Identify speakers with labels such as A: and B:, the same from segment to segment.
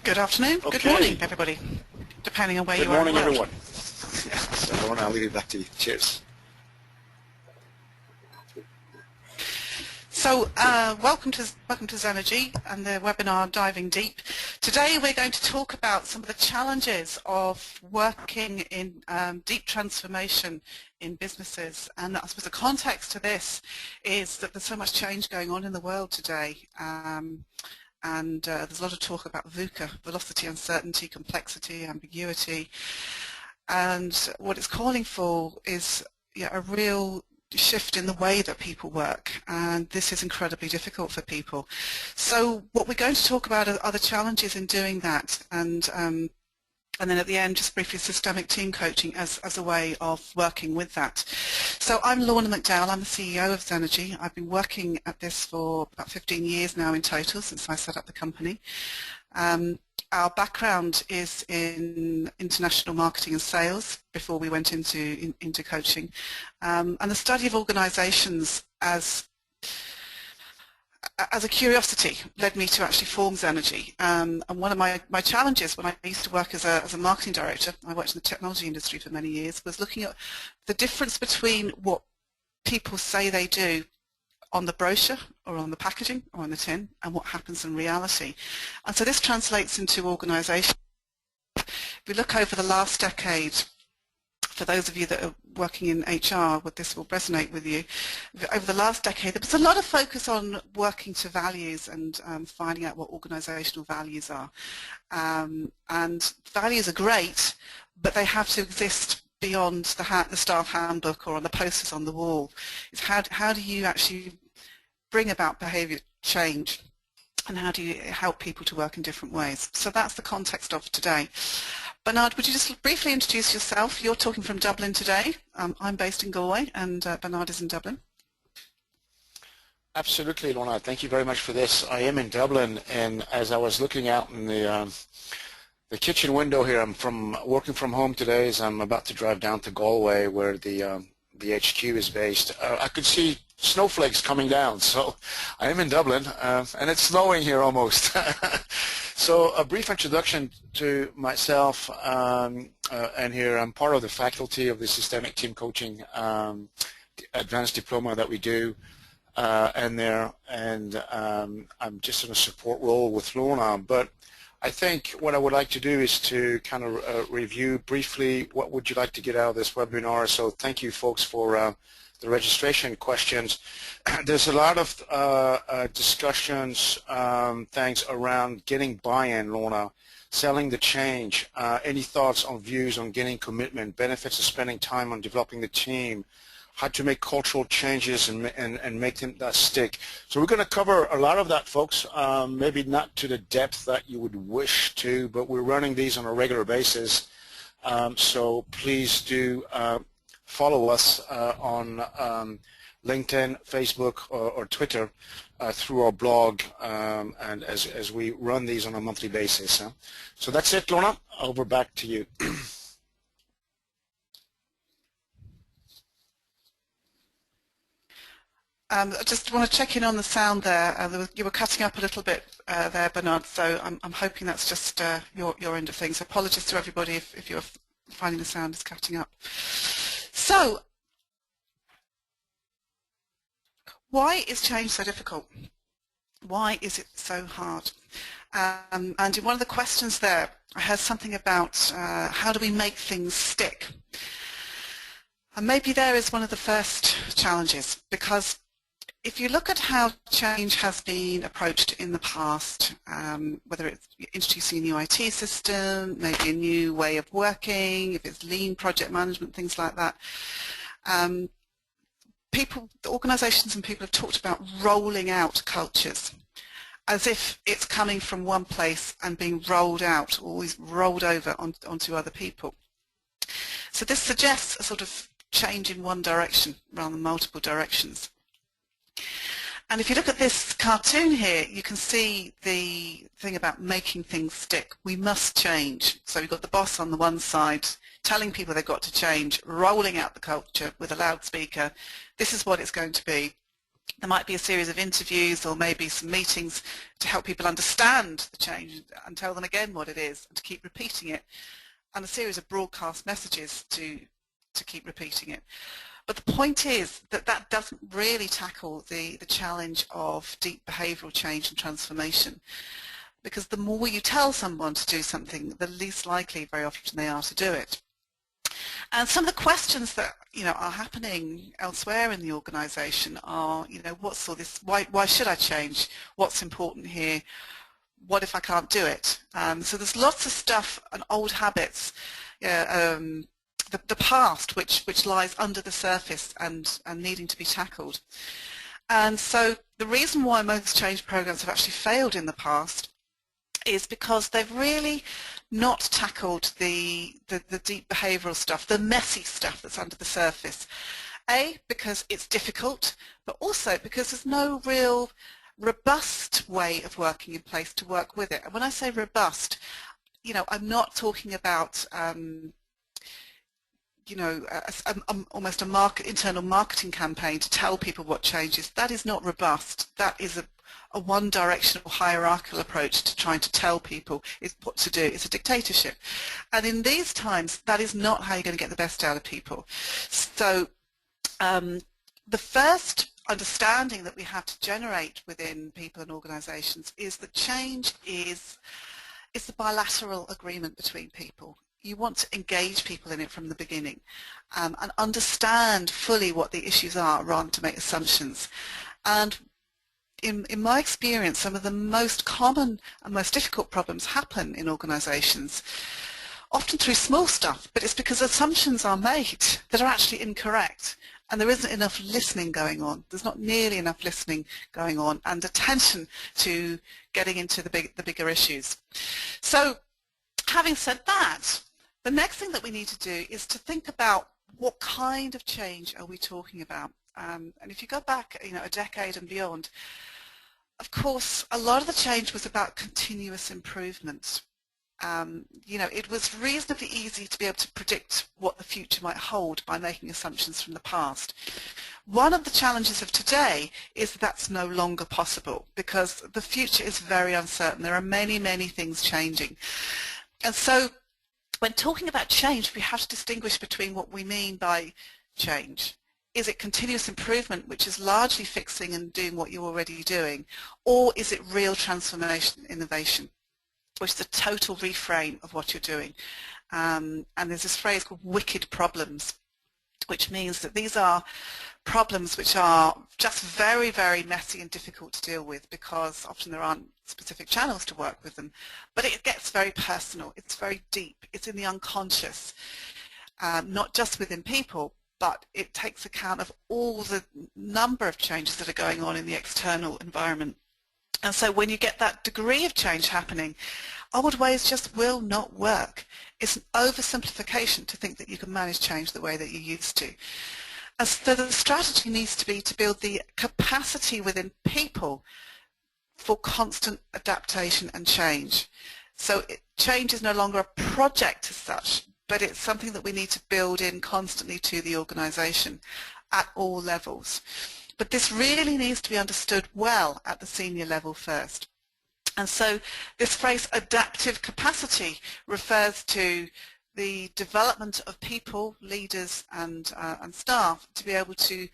A: Good afternoon,
B: Okay.
A: good morning, everybody, depending on where
B: Good
A: you are in
B: morning,
A: the world.
B: everyone. Yeah, so Lorna, I'll leave it back to you. Cheers.
A: So, welcome to Zenergy and the webinar Diving Deep. Today we're going to talk about some of the challenges of working in deep transformation in businesses. And I suppose the context to this is that there's so much change going on in the world today. And there's a lot of talk about VUCA, velocity, uncertainty, complexity, ambiguity. And what it's calling for is a real shift in the way that people work, and this is incredibly difficult for people. So what we're going to talk about are the challenges in doing that, and then at the end just briefly systemic team coaching as a way of working with that. So I'm Lorna McDowell, I'm the CEO of Zenergy. I've been working at this for about 15 years now in total since I set up the company. Our background is in international marketing and sales before we went into coaching, and the study of organisations as a curiosity led me to actually form Zenergy. And one of my challenges when I used to work as a marketing director, I worked in the technology industry for many years, was looking at the difference between what people say they do on the brochure or on the packaging or on the tin and what happens in reality. And so this translates into organisations. If we look over the last decade, for those of you that are working in HR, this will resonate with you. Over the last decade, there was a lot of focus on working to values and finding out what organisational values are. And values are great, but they have to exist beyond the staff handbook or on the posters on the wall. It's how do you actually bring about behaviour change, and how do you help people to work in different ways? So that's the context of today. Bernard, would you just briefly introduce yourself? You're talking from Dublin today. I'm based in Galway, and Bernard is in Dublin.
B: Absolutely, Lorna. Thank you very much for this. I am in Dublin, and as I was looking out in the kitchen window here, I'm working from home today as I'm about to drive down to Galway where the HQ is based. I could see snowflakes coming down, so I am in Dublin, and it's snowing here almost. So a brief introduction to myself, and here I'm part of the faculty of the Systemic Team Coaching Advanced Diploma that we do, and I'm just in a support role with Lorna, but I think what I would like to do is to kind of review briefly what would you like to get out of this webinar. So thank you folks for the registration questions. There's a lot of discussions, things around getting buy-in, Lorna, selling the change. Any thoughts on views on getting commitment, benefits of spending time on developing the team, how to make cultural changes and make them that stick. So we're going to cover a lot of that, folks, maybe not to the depth that you would wish to, but we're running these on a regular basis. So please do follow us on LinkedIn, Facebook, or Twitter through our blog, and as we run these on a monthly basis. So that's it, Lorna. Over back to you.
A: I just want to check in on the sound there. You were cutting up a little bit there, Bernard, so I'm hoping that's just your end of things. Apologies to everybody if you're finding the sound is cutting up. So, why is change so difficult? Why is it so hard? And in one of the questions there, I heard something about how do we make things stick? And maybe there is one of the first challenges, because if you look at how change has been approached in the past, whether it's introducing a new IT system, maybe a new way of working, if it's lean project management, things like that, organisations and people have talked about rolling out cultures as if it's coming from one place and being rolled out, always rolled over onto other people. So this suggests a sort of change in one direction rather than multiple directions. And if you look at this cartoon here, you can see the thing about making things stick. We must change. So we've got the boss on the one side telling people they've got to change, rolling out the culture with a loudspeaker. This is what it's going to be. There might be a series of interviews or maybe some meetings to help people understand the change and tell them again what it is and to keep repeating it, and a series of broadcast messages to keep repeating it. But the point is that that doesn't really tackle the challenge of deep behavioural change and transformation, because the more you tell someone to do something, the least likely very often they are to do it. And some of the questions that are happening elsewhere in the organisation are, what's all this? Why should I change? What's important here? What if I can't do it? So there's lots of stuff and old habits, the past which lies under the surface and needing to be tackled. And so the reason why most change programs have actually failed in the past is because they've really not tackled the deep behavioural stuff, the messy stuff that's under the surface. Because it's difficult, but also because there's no real robust way of working in place to work with it. And when I say robust, I'm not talking about almost a internal marketing campaign to tell people what changes. That is not robust. That is a one-directional hierarchical approach to trying to tell people what to do. It's a dictatorship. And in these times, that is not how you're going to get the best out of people. So the first understanding that we have to generate within people and organizations is that change is the bilateral agreement between people. You want to engage people in it from the beginning and understand fully what the issues are rather than to make assumptions. And in my experience, some of the most common and most difficult problems happen in organizations, often through small stuff, but it's because assumptions are made that are actually incorrect. And there isn't enough listening going on. There's not nearly enough listening going on and attention to getting into the bigger issues. So having said that, the next thing that we need to do is to think about what kind of change are we talking about. And if you go back a decade and beyond, of course, a lot of the change was about continuous improvement. It was reasonably easy to be able to predict what the future might hold by making assumptions from the past. One of the challenges of today is that that's no longer possible because the future is very uncertain. There are many, many things changing. And so when talking about change, we have to distinguish between what we mean by change. Is it continuous improvement, which is largely fixing and doing what you're already doing, or is it real transformation, innovation, which is a total reframe of what you're doing? And there's this phrase called wicked problems, which means that these are problems which are just very, very messy and difficult to deal with because often there aren't specific channels to work with them. But it gets very personal, it's very deep, it's in the unconscious, not just within people, but it takes account of all the number of changes that are going on in the external environment. And so when you get that degree of change happening, old ways just will not work. It's an oversimplification to think that you can manage change the way that you used to. And so the strategy needs to be to build the capacity within people for constant adaptation and change. So change is no longer a project as such, but it's something that we need to build in constantly to the organisation at all levels. But this really needs to be understood well at the senior level first. And so this phrase adaptive capacity refers to the development of people, leaders and staff to be able to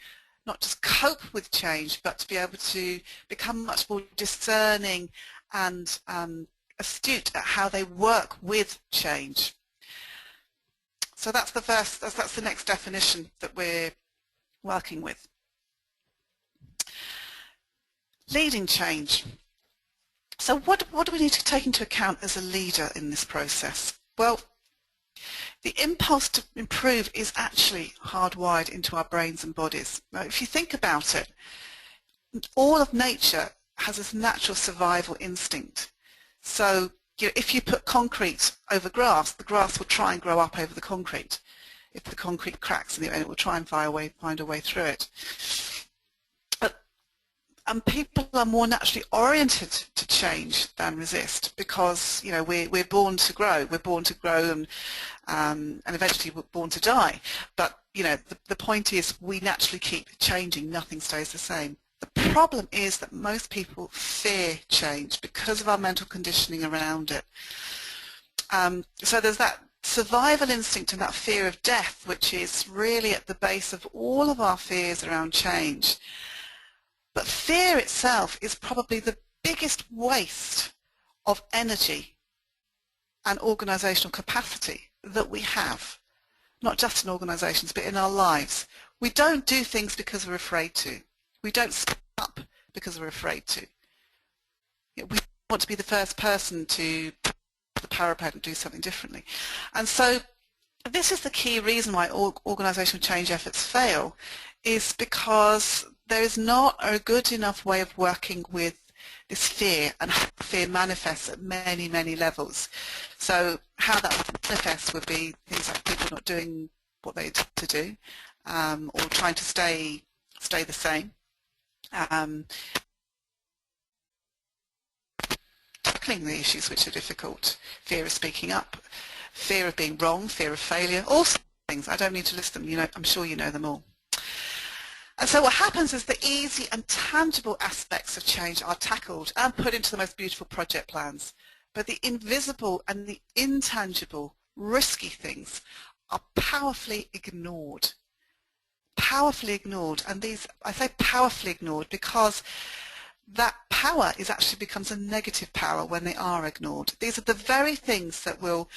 A: not just cope with change, but to be able to become much more discerning and astute at how they work with change. So that's the next definition that we're working with. Leading change. So what do we need to take into account as a leader in this process? Well, the impulse to improve is actually hardwired into our brains and bodies. Now, if you think about it, all of nature has this natural survival instinct. So if you put concrete over grass, the grass will try and grow up over the concrete. If the concrete cracks, it will try and find a way through it. And people are more naturally oriented to change than resist because we're born to grow. We're born to grow and eventually we're born to die. But the point is we naturally keep changing. Nothing stays the same. The problem is that most people fear change because of our mental conditioning around it. So there's that survival instinct and that fear of death, which is really at the base of all of our fears around change. But fear itself is probably the biggest waste of energy and organisational capacity that we have, not just in organisations but in our lives. We don't do things because we're afraid to. We don't step up because we're afraid to. We want to be the first person to put the parapet and do something differently. And so this is the key reason why organisational change efforts fail, is because there is not a good enough way of working with this fear, and how fear manifests at many, many levels. So how that manifests would be things like people not doing what they need to do, or trying to stay the same. Tackling the issues which are difficult, fear of speaking up, fear of being wrong, fear of failure, all sorts of things. I don't need to list them, I'm sure you know them all. And so what happens is the easy and tangible aspects of change are tackled and put into the most beautiful project plans. But the invisible and the intangible, risky things are powerfully ignored. Powerfully ignored. And these, I say powerfully ignored because that power actually becomes a negative power when they are ignored. These are the very things that will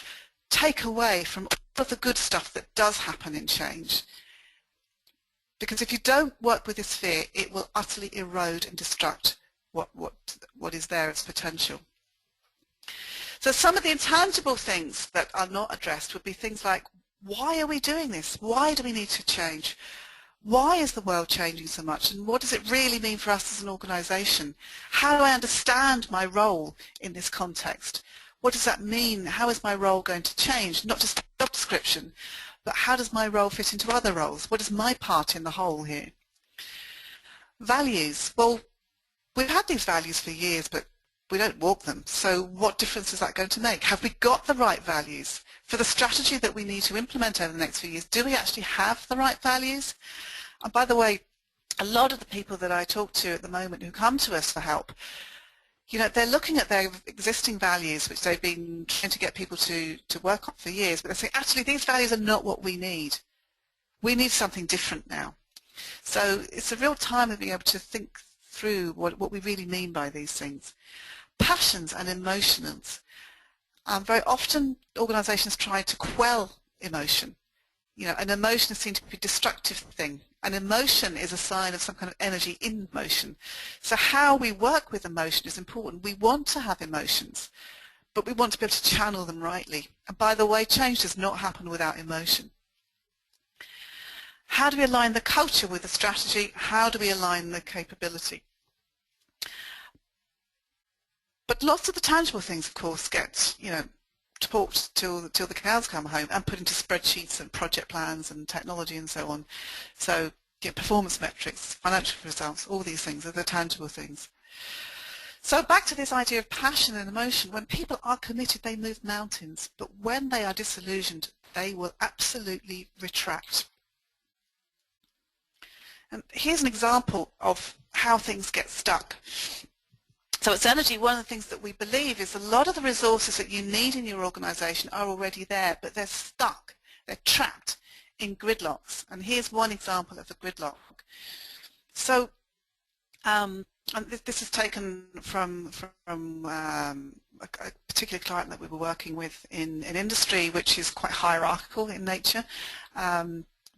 A: take away from all of the good stuff that does happen in change. Because if you don't work with this fear, it will utterly erode and destruct what is there as potential. So some of the intangible things that are not addressed would be things like, why are we doing this? Why do we need to change? Why is the world changing so much? And what does it really mean for us as an organisation? How do I understand my role in this context? What does that mean? How is my role going to change? Not just job description, but how does my role fit into other roles? What is my part in the whole here? Values. Well, we've had these values for years, but we don't walk them. So what difference is that going to make? Have we got the right values? For the strategy that we need to implement over the next few years, do we actually have the right values? And by the way, a lot of the people that I talk to at the moment who come to us for help, they're looking at their existing values, which they've been trying to get people to work on for years, but they say, actually, these values are not what we need. We need something different now. So it's a real time of being able to think through what we really mean by these things. Passions and emotions. Very often, organisations try to quell emotion. An emotion is seen to be a destructive thing. An emotion is a sign of some kind of energy in motion. So how we work with emotion is important. We want to have emotions, but we want to be able to channel them rightly. And by the way, change does not happen without emotion. How do we align the culture with the strategy? How do we align the capability? But lots of the tangible things, of course, get, talked till the cows come home and put into spreadsheets and project plans and technology and so on. So performance metrics, financial results, all these things are the tangible things. So back to this idea of passion and emotion. When people are committed, they move mountains. But when they are disillusioned, they will absolutely retract. And here's an example of how things get stuck. So at Xenergy, one of the things that we believe is a lot of the resources that you need in your organisation are already there, but they're stuck, they're trapped in gridlocks. And here's one example of a gridlock. So and this is taken from a particular client that we were working with in industry, which is quite hierarchical in nature.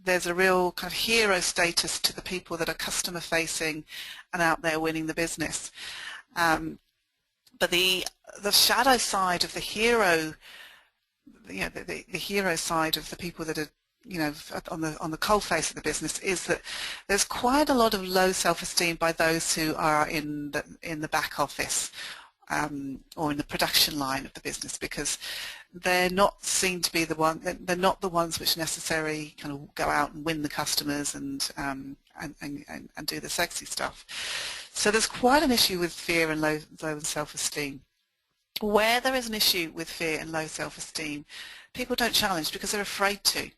A: There's a real kind of hero status to the people that are customer facing and out there winning the business. But the shadow side of the hero, the hero side of the people that are, on the coal face of the business, is that there's quite a lot of low self-esteem by those who are in the back office or in the production line of the business, because they're not seen to be the one. They're not the ones which necessarily kind of go out and win the customers and do the sexy stuff. So there's quite an issue with fear and low self-esteem. Where there is an issue with fear and low self-esteem, people don't challenge because they're afraid to.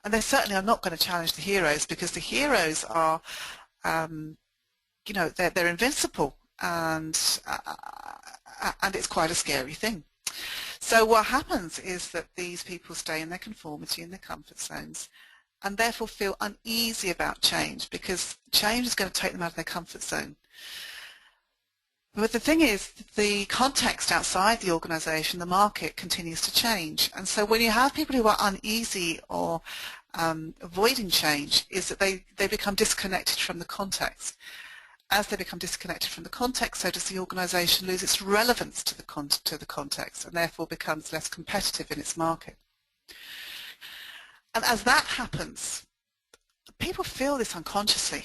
A: And they certainly are not going to challenge the heroes, because the heroes are they're invincible, and it's quite a scary thing. So what happens is that these people stay in their conformity, in their comfort zones, and therefore feel uneasy about change, because change is going to take them out of their comfort zone. But the thing is, the context outside the organisation, the market, continues to change. And so when you have people who are uneasy or avoiding change, is that they become disconnected from the context. As they become disconnected from the context, so does the organisation lose its relevance to the context, and therefore becomes less competitive in its market. And as that happens, people feel this unconsciously,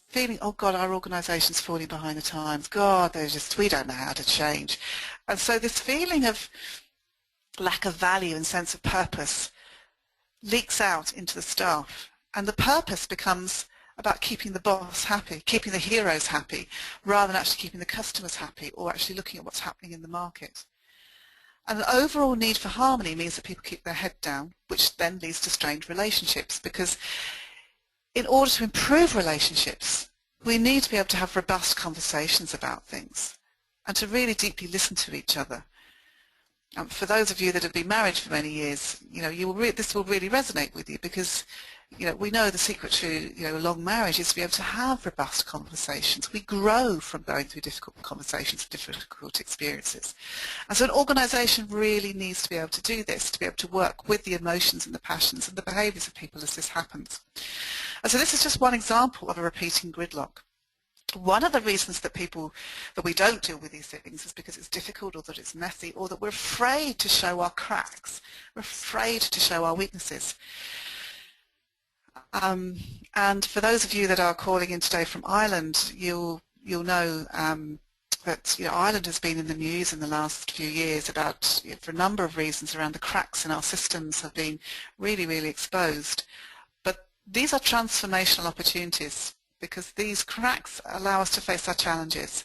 A: feeling, oh God, our organisation's falling behind the times. God, we don't know how to change. And so this feeling of lack of value and sense of purpose leaks out into the staff. And the purpose becomes about keeping the boss happy, keeping the heroes happy, rather than actually keeping the customers happy or actually looking at what's happening in the market. And an overall need for harmony means that people keep their head down, which then leads to strained relationships, because in order to improve relationships, we need to be able to have robust conversations about things and to really deeply listen to each other. For those of you that have been married for many years, this will really resonate with you, because we know the secret to a long marriage is to be able to have robust conversations. We grow from going through difficult conversations, difficult experiences. And so an organisation really needs to be able to do this, to be able to work with the emotions and the passions and the behaviours of people as this happens. And so this is just one example of a repeating gridlock. One of the reasons that we don't deal with these things is because it's difficult, or that it's messy, or that we're afraid to show our cracks. We're afraid to show our weaknesses. And for those of you that are calling in today from Ireland, you'll know that Ireland has been in the news in the last few years about, for a number of reasons, around the cracks in our systems have been really, really exposed. But these are transformational opportunities, because these cracks allow us to face our challenges.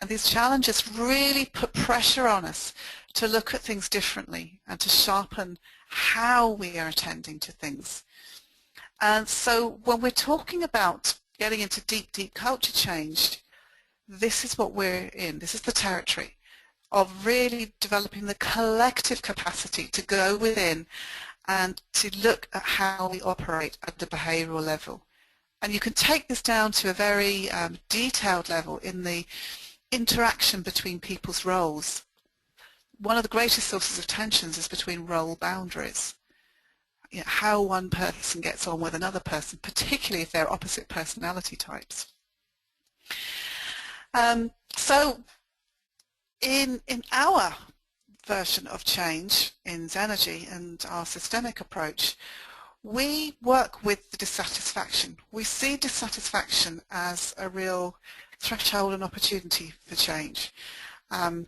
A: And these challenges really put pressure on us to look at things differently and to sharpen how we are attending to things. And so when we're talking about getting into deep, deep culture change, this is what we're in. This is the territory of really developing the collective capacity to go within and to look at how we operate at the behavioural level. And you can take this down to a very detailed level in the interaction between people's roles. One of the greatest sources of tensions is between role boundaries. How one person gets on with another person, particularly if they're opposite personality types. So in our version of change in Zenergy and our systemic approach, we work with the dissatisfaction. We see dissatisfaction as a real threshold and opportunity for change. And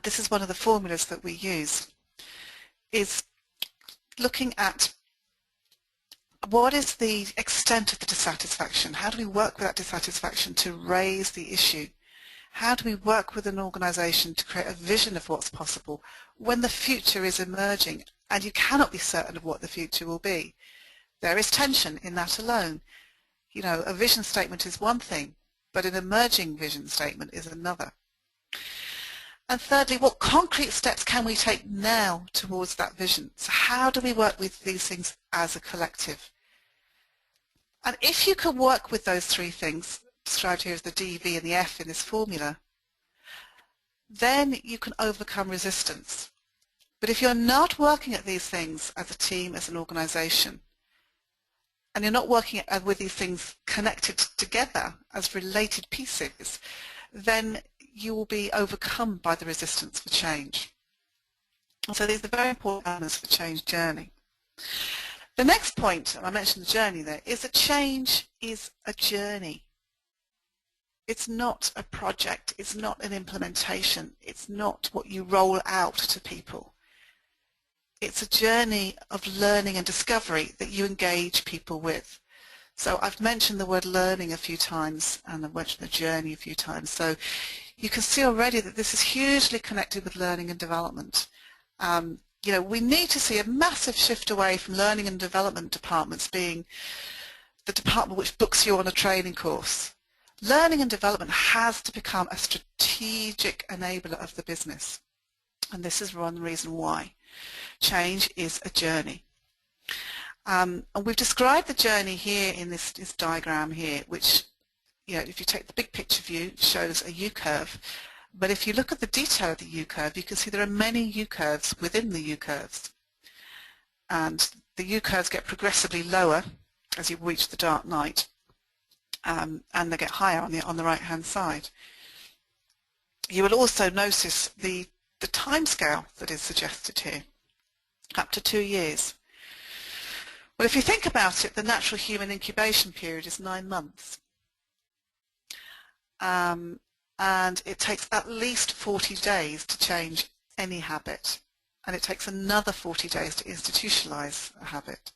A: this is one of the formulas that we use, is looking at what is the extent of the dissatisfaction. How do we work with that dissatisfaction to raise the issue? How do we work with an organisation to create a vision of what's possible when the future is emerging and you cannot be certain of what the future will be? There is tension in that alone. A vision statement is one thing, but an emerging vision statement is another. And thirdly, what concrete steps can we take now towards that vision? So how do we work with these things as a collective? And if you can work with those three things, described here as the D, V and the F in this formula, then you can overcome resistance. But if you're not working at these things as a team, as an organisation, and you're not working with these things connected together as related pieces, then you will be overcome by the resistance for change. And so these are very important elements for change journey. The next point, and I mentioned the journey there, is that change is a journey. It's not a project, it's not an implementation, it's not what you roll out to people. It's a journey of learning and discovery that you engage people with. So I've mentioned the word learning a few times, and I've mentioned the journey a few times. So you can see already that this is hugely connected with learning and development. We need to see a massive shift away from learning and development departments being the department which books you on a training course, Learning and development has to become a strategic enabler of the business. And this is one reason why. Change is a journey. And we've described the journey here in this diagram here, which, if you take the big picture view, shows a U-curve. But if you look at the detail of the U-curve, you can see there are many U-curves within the U-curves. And the U-curves get progressively lower as you reach the dark night, and they get higher on the right-hand side. You will also notice the timescale that is suggested here, up to 2 years. Well, if you think about it, the natural human incubation period is 9 months. And it takes at least 40 days to change any habit. And it takes another 40 days to institutionalize a habit.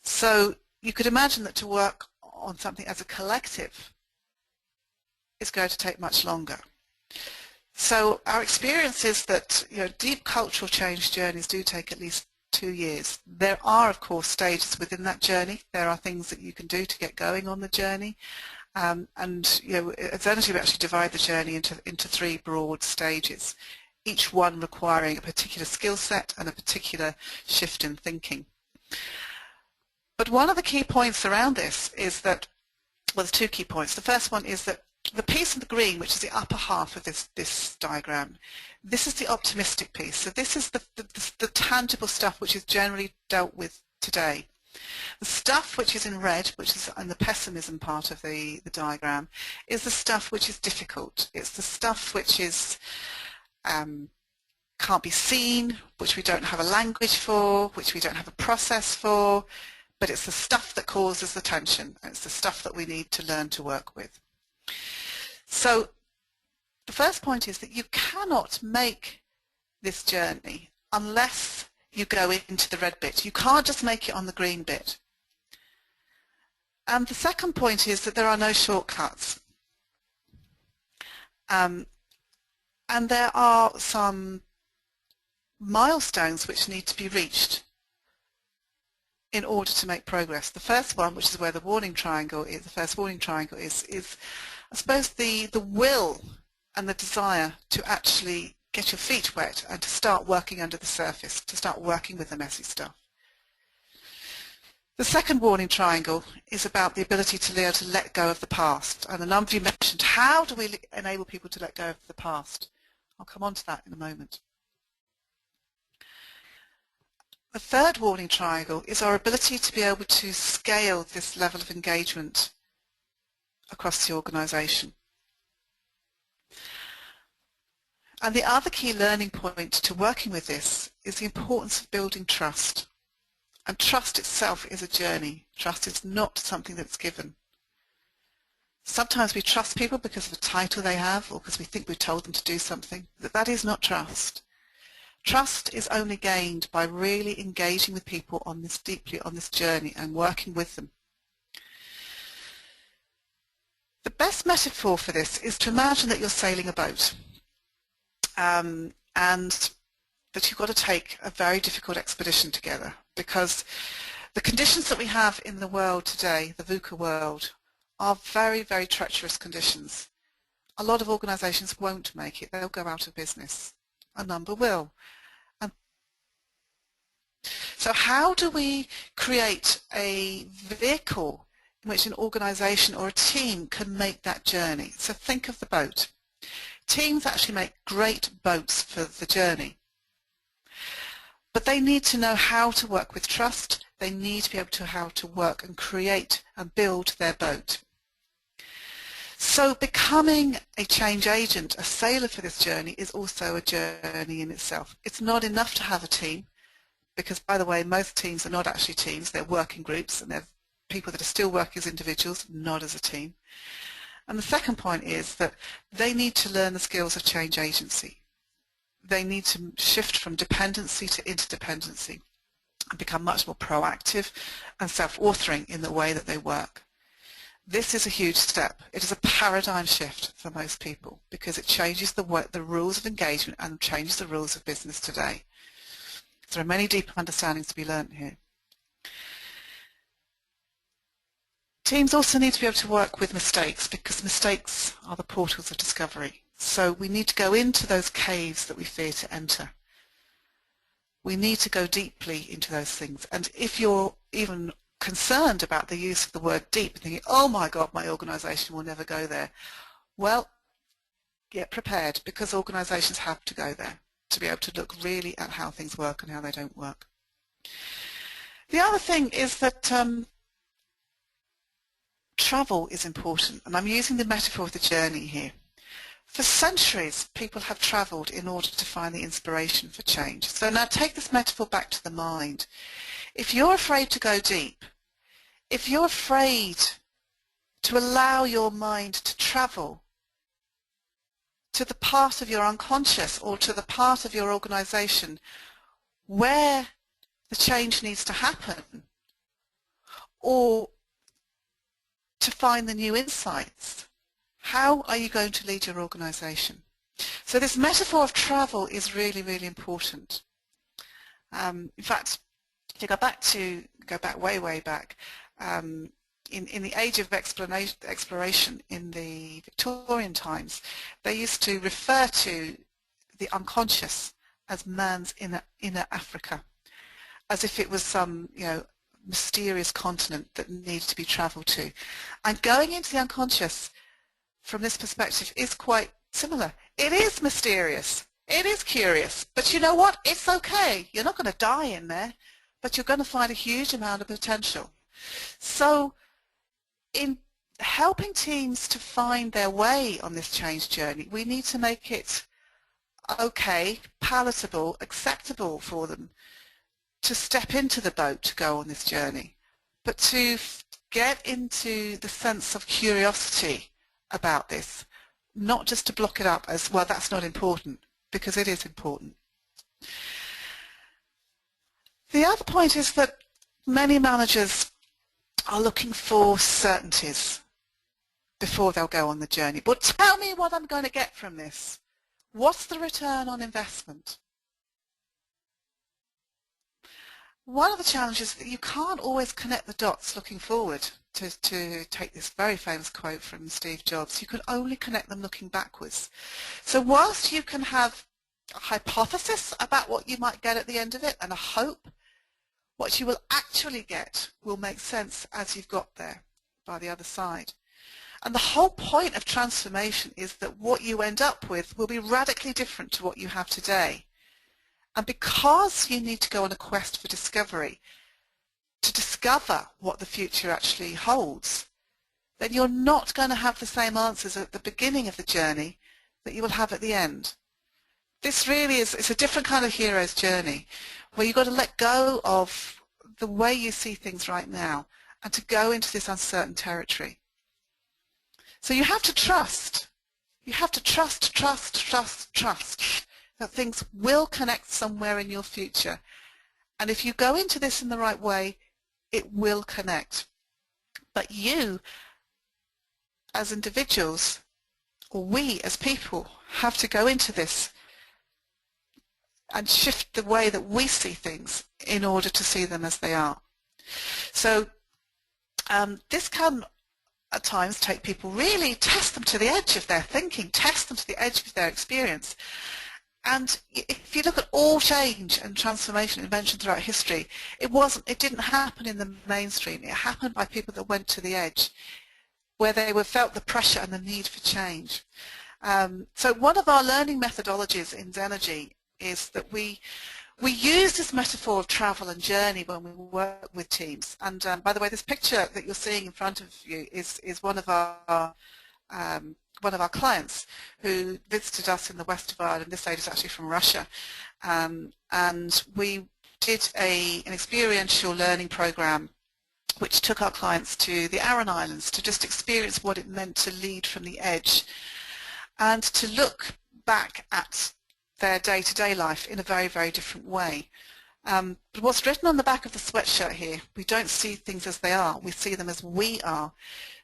A: So you could imagine that to work on something as a collective is going to take much longer. So our experience is that deep cultural change journeys do take at least 2 years. There are, of course, stages within that journey. There are things that you can do to get going on the journey. At Zenergy we actually divide the journey into 3 broad stages, each one requiring a particular skill set and a particular shift in thinking. But one of the key points around this is that, well, there's 2 key points. The first one is that the piece in the green, which is the upper half of this diagram, this is the optimistic piece. So this is the tangible stuff which is generally dealt with today. The stuff which is in red, which is in the pessimism part of the diagram, is the stuff which is difficult. It's the stuff which is can't be seen, which we don't have a language for, which we don't have a process for, but it's the stuff that causes the tension. It's the stuff that we need to learn to work with. So the first point is that you cannot make this journey unless you go into the red bit. You can't just make it on the green bit. And the second point is that there are no shortcuts. And there are some milestones which need to be reached in order to make progress. The first one, which is where the warning triangle is, the first warning triangle is I suppose the will and the desire to actually get your feet wet and to start working under the surface, to start working with the messy stuff. The second warning triangle is about the ability to be able to let go of the past. And a number of you mentioned, how do we enable people to let go of the past? I'll come on to that in a moment. The third warning triangle is our ability to be able to scale this level of engagement across the organisation. And the other key learning point to working with this is the importance of building trust. And trust itself is a journey. Trust is not something that's given. Sometimes we trust people because of a title they have or because we think we've told them to do something. But that is not trust. Trust is only gained by really engaging with people on this deeply on this journey and working with them. The best metaphor for this is to imagine that you're sailing a boat and that you've got to take a very difficult expedition together, because the conditions that we have in the world today, the VUCA world, are very, very treacherous conditions. A lot of organisations won't make it. They'll go out of business. A number will. And so how do we create a vehicle in which an organisation or a team can make that journey? So think of the boat. Teams actually make great boats for the journey. But they need to know how to work with trust. They need to be able to how to work and create and build their boat. So becoming a change agent, a sailor for this journey, is also a journey in itself. It's not enough to have a team, because, by the way, most teams are not actually teams. They're working groups, and they're people that are still working as individuals, not as a team. And the second point is that they need to learn the skills of change agency. They need to shift from dependency to interdependency and become much more proactive and self-authoring in the way that they work. This is a huge step. It is a paradigm shift for most people because it changes the rules of engagement and changes the rules of business today. So there are many deep understandings to be learned here. Teams also need to be able to work with mistakes, because mistakes are the portals of discovery. So we need to go into those caves that we fear to enter. We need to go deeply into those things. And if you're even concerned about the use of the word deep, thinking, oh my God, my organisation will never go there, well, get prepared, because organisations have to go there to be able to look really at how things work and how they don't work. The other thing is that travel is important, and I'm using the metaphor of the journey here. For centuries, people have travelled in order to find the inspiration for change. So now take this metaphor back to the mind. If you're afraid to go deep, if you're afraid to allow your mind to travel to the part of your unconscious or to the part of your organisation where the change needs to happen, or to find the new insights, how are you going to lead your organisation? So this metaphor of travel is really, really important. In fact, if you go back way back, in the age of exploration in the Victorian times, they used to refer to the unconscious as man's inner Africa, as if it was some, mysterious continent that needed to be travelled to. And going into the unconscious from this perspective is quite similar. It is mysterious, it is curious, but you know what? It's okay. You're not going to die in there, but you're going to find a huge amount of potential. So in helping teams to find their way on this change journey, we need to make it okay, palatable, acceptable for them to step into the boat to go on this journey, but to get into the sense of curiosity about this, not just to block it up as, well, that's not important, because it is important. The other point is that many managers are looking for certainties before they'll go on the journey. But tell me what I'm going to get from this. What's the return on investment? One of the challenges is that you can't always connect the dots looking forward, to take this very famous quote from Steve Jobs. You can only connect them looking backwards. So whilst you can have a hypothesis about what you might get at the end of it and a hope, what you will actually get will make sense as you've got there by the other side. And the whole point of transformation is that what you end up with will be radically different to what you have today. And because you need to go on a quest for discovery, to discover what the future actually holds, then you're not going to have the same answers at the beginning of the journey that you will have at the end. This really is, it's a different kind of hero's journey, where you've got to let go of the way you see things right now and to go into this uncertain territory. So you have to trust. You have to trust that things will connect somewhere in your future. And if you go into this in the right way, it will connect. But you, as individuals, or we as people, have to go into this and shift the way that we see things in order to see them as they are. So this can at times take people, really test them to the edge of their thinking, test them to the edge of their experience. And if you look at all change and transformation invention throughout history, it didn't happen in the mainstream. It happened by people that went to the edge, where they felt the pressure and the need for change. So one of our learning methodologies in Zenergy is that we use this metaphor of travel and journey when we work with teams. And by the way, this picture that you're seeing in front of you is one of our clients who visited us in the west of Ireland. This lady is actually from Russia. And we did an experiential learning program which took our clients to the Aran Islands to just experience what it meant to lead from the edge and to look back at their day-to-day life in a very, very different way. But what's written on the back of the sweatshirt here, we don't see things as they are, we see them as we are.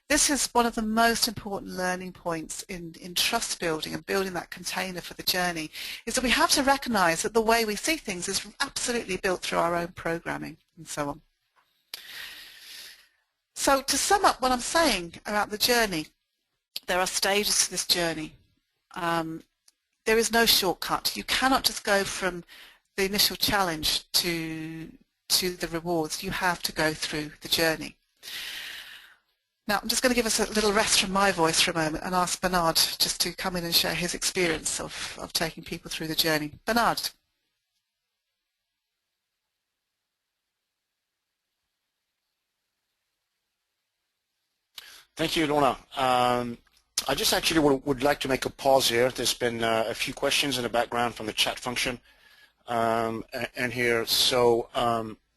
A: This is one of the most important learning points in trust building and building that container for the journey, is that we have to recognize that the way we see things is absolutely built through our own programming and so on. So to sum up what I'm saying about the journey, there are stages to this journey. There is no shortcut. You cannot just go from the initial challenge to the rewards. You have to go through the journey. Now, I'm just going to give us a little rest from my voice for a moment and ask Bernard just to come in and share his experience of taking people through the journey. Bernard.
B: Thank you, Lorna. I just actually would like to make a pause here. There's been a few questions in the background from the chat function and here. So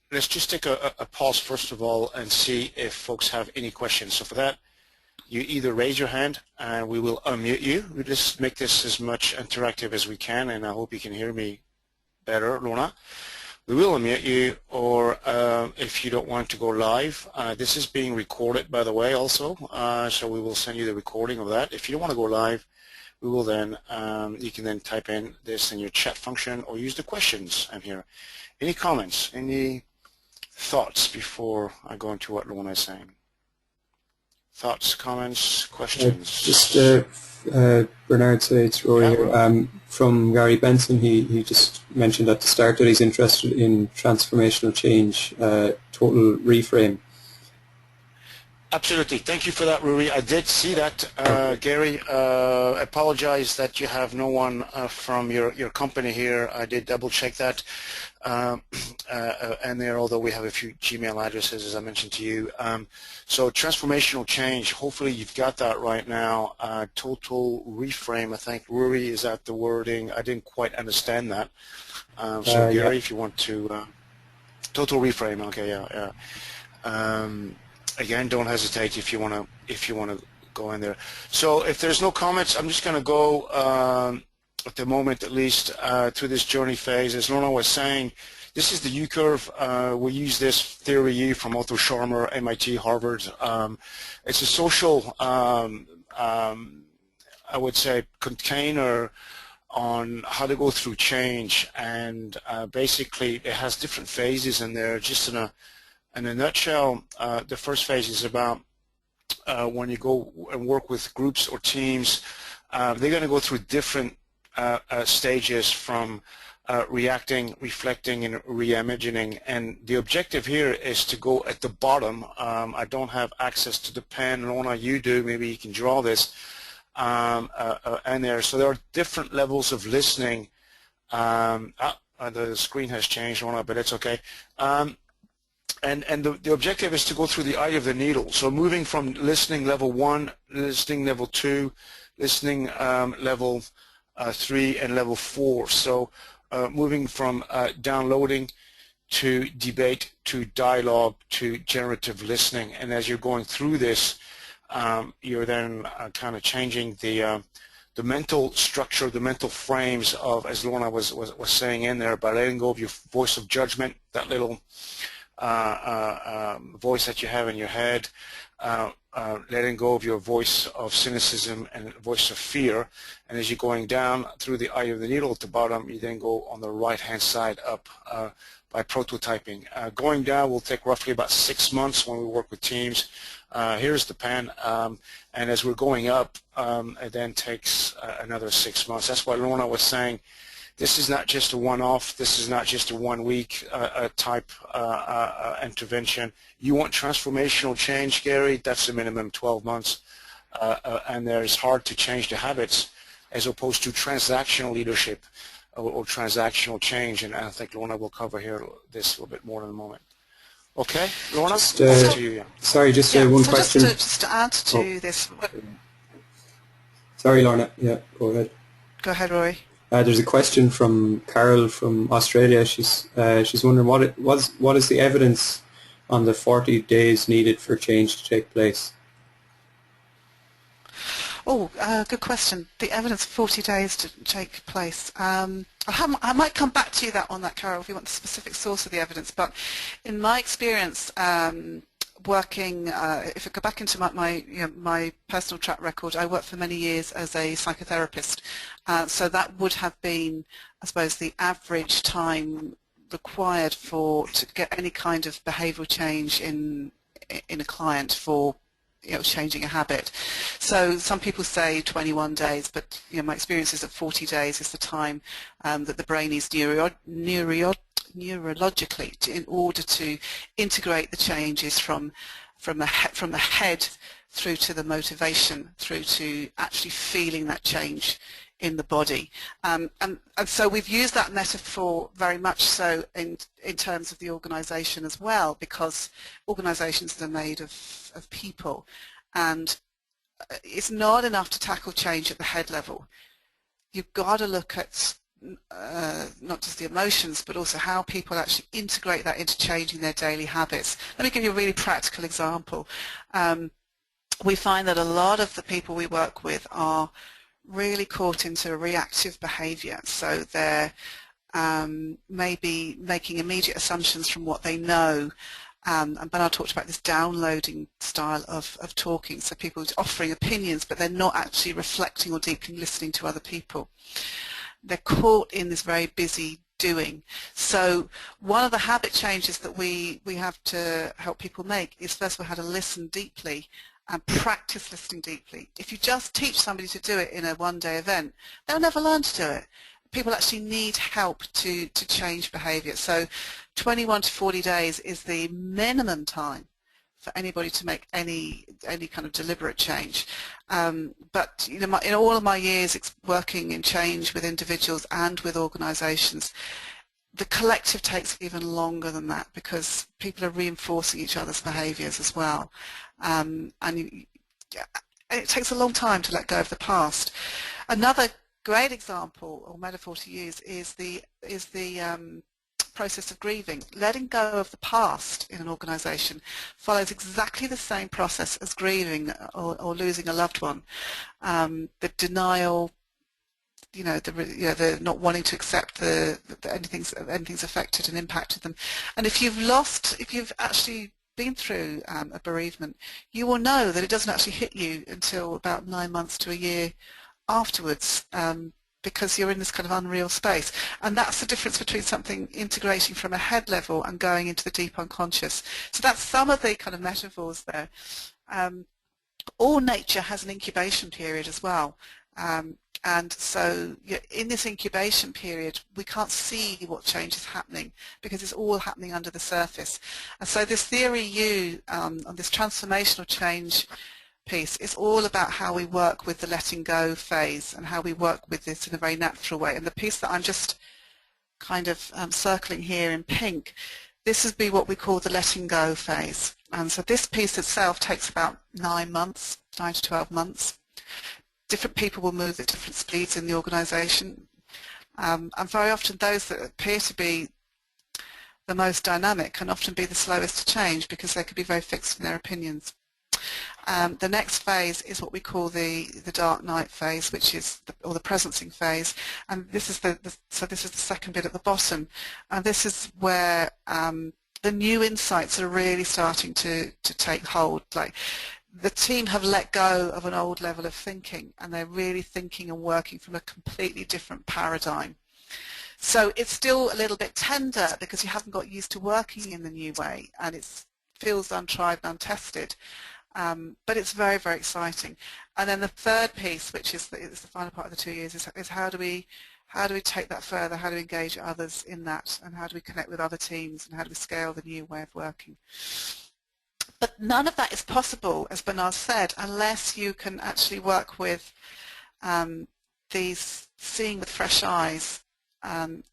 B: let's just take a pause first of all and see if folks have any questions. So for that, you either raise your hand and we will unmute you. We just make this as much interactive as we can, and I hope you can hear me better, Lorna. We will unmute you, or if you don't want to go live, this is being recorded, by the way, also, so we will send you the recording of that. If you don't want to go live, we will then, you can then type in this in your chat function or use the questions in here. Any comments, any thoughts before I go into what Lorna is saying? Thoughts, comments, questions?
C: Bernard, say it's Rory here. From Gary Benson, he just mentioned at the start that he's interested in transformational change, total reframe.
B: Absolutely. Thank you for that, Rory. I did see that, Gary. Apologize that you have no one from your company here. I did double check that. And there, although we have a few Gmail addresses, as I mentioned to you. So transformational change, hopefully you've got that right now. Total reframe, I think, Rory, is that the wording? I didn't quite understand that. So Gary, if you want to, total reframe, okay, yeah. Again, don't hesitate if you want to go in there. So if there's no comments, I'm just going to go at the moment, at least, through this journey phase. As Lorna was saying, this is the U-curve. We use this theory U from Otto Scharmer, MIT, Harvard. It's a social, I would say, container on how to go through change, and basically it has different phases in there. Just in a nutshell, the first phase is about when you go and work with groups or teams, they're going to go through different stages from reacting, reflecting, and reimagining. And the objective here is to go at the bottom. I don't have access to the pen. Lorna, you do. Maybe you can draw this. And there. So there are different levels of listening. The screen has changed, Lorna, but it's okay. And the objective is to go through the eye of the needle. So moving from listening level 1, listening level 2, listening level 3, and level 4. So moving from downloading to debate to dialogue to generative listening. And as you're going through this, you're then kind of changing the mental structure, the mental frames of, as Lorna was saying in there, by letting go of your voice of judgment, that little voice that you have in your head, letting go of your voice of cynicism and voice of fear. And as you're going down through the eye of the needle at the bottom, you then go on the right-hand side up by prototyping. Going down will take roughly about 6 months when we work with teams. Here's the pen, and as we're going up, it then takes another 6 months. That's why Lorna was saying, this is not just a one-off. This is not just a one-week type intervention. You want transformational change, Gary? That's a minimum 12 months. And it's hard to change the habits as opposed to transactional leadership or transactional change. And I think Lorna will cover here this a little bit more in a moment. Okay, Lorna?
C: Just,
B: over to you, yeah.
C: Sorry, just one question.
A: Just to add to this.
C: Sorry, Lorna. Yeah, go ahead.
A: Go ahead, Rory.
C: There's a question from Carol from Australia. She's wondering what is the evidence on the 40 days needed for change to take place?
A: Oh, good question. The evidence of 40 days to take place. I might come back to you on that, Carol, if you want the specific source of the evidence. But in my experience, working, if I go back into my personal track record, I worked for many years as a psychotherapist. So that would have been, I suppose, the average time required to get any kind of behavioural change in in a client for changing a habit. So some people say 21 days, but my experience is that 40 days is the time that the brain needs neurologically in order to integrate the changes from the head through to the motivation, through to actually feeling that change in the body. And so we've used that metaphor very much so in terms of the organisation as well, because organisations are made of people, and it's not enough to tackle change at the head level. You've got to look at not just the emotions, but also how people actually integrate that into changing their daily habits. Let me give you a really practical example. We find that a lot of the people we work with are really caught into reactive behaviour. So they're maybe making immediate assumptions from what they know. And Bernard talked about this downloading style of talking, so people offering opinions, but they're not actually reflecting or deeply listening to other people. They're caught in this very busy doing. So one of the habit changes that we have to help people make is, first of all, how to listen deeply and practice listening deeply. If you just teach somebody to do it in a one-day event, they'll never learn to do it. People actually need help to change behaviour. So 21 to 40 days is the minimum time for anybody to make any kind of deliberate change. But in all of my years working in change with individuals and with organisations, the collective takes even longer than that, because people are reinforcing each other's behaviours as well. And it takes a long time to let go of the past. Another great example or metaphor to use is the process of grieving. Letting go of the past in an organisation follows exactly the same process as grieving or losing a loved one. The denial, the not wanting to accept that anything's affected and impacted them. And if you've actually been through a bereavement, you will know that it doesn't actually hit you until about 9 months to a year afterwards, because you're in this kind of unreal space. And that's the difference between something integrating from a head level and going into the deep unconscious. So that's some of the kind of metaphors there. All nature has an incubation period as well. And so in this incubation period, we can't see what change is happening because it's all happening under the surface. And so this theory on this transformational change piece is all about how we work with the letting go phase and how we work with this in a very natural way. And the piece that I'm just kind of circling here in pink, this would be what we call the letting go phase. And so this piece itself takes about 9 to 12 months. Different people will move at different speeds in the organisation, and very often those that appear to be the most dynamic can often be the slowest to change because they could be very fixed in their opinions. The next phase is what we call the dark night phase, which is the presencing phase, and this is the second bit at the bottom, and this is where the new insights are really starting to take hold. Like, the team have let go of an old level of thinking and they're really thinking and working from a completely different paradigm. So it's still a little bit tender because you haven't got used to working in the new way and it feels untried and untested, but it's very, very exciting. And then the third piece, which is the final part of the 2 years, is how do we take that further, how do we engage others in that, and how do we connect with other teams, and how do we scale the new way of working. But none of that is possible, as Bernard said, unless you can actually work with these seeing with fresh eyes. And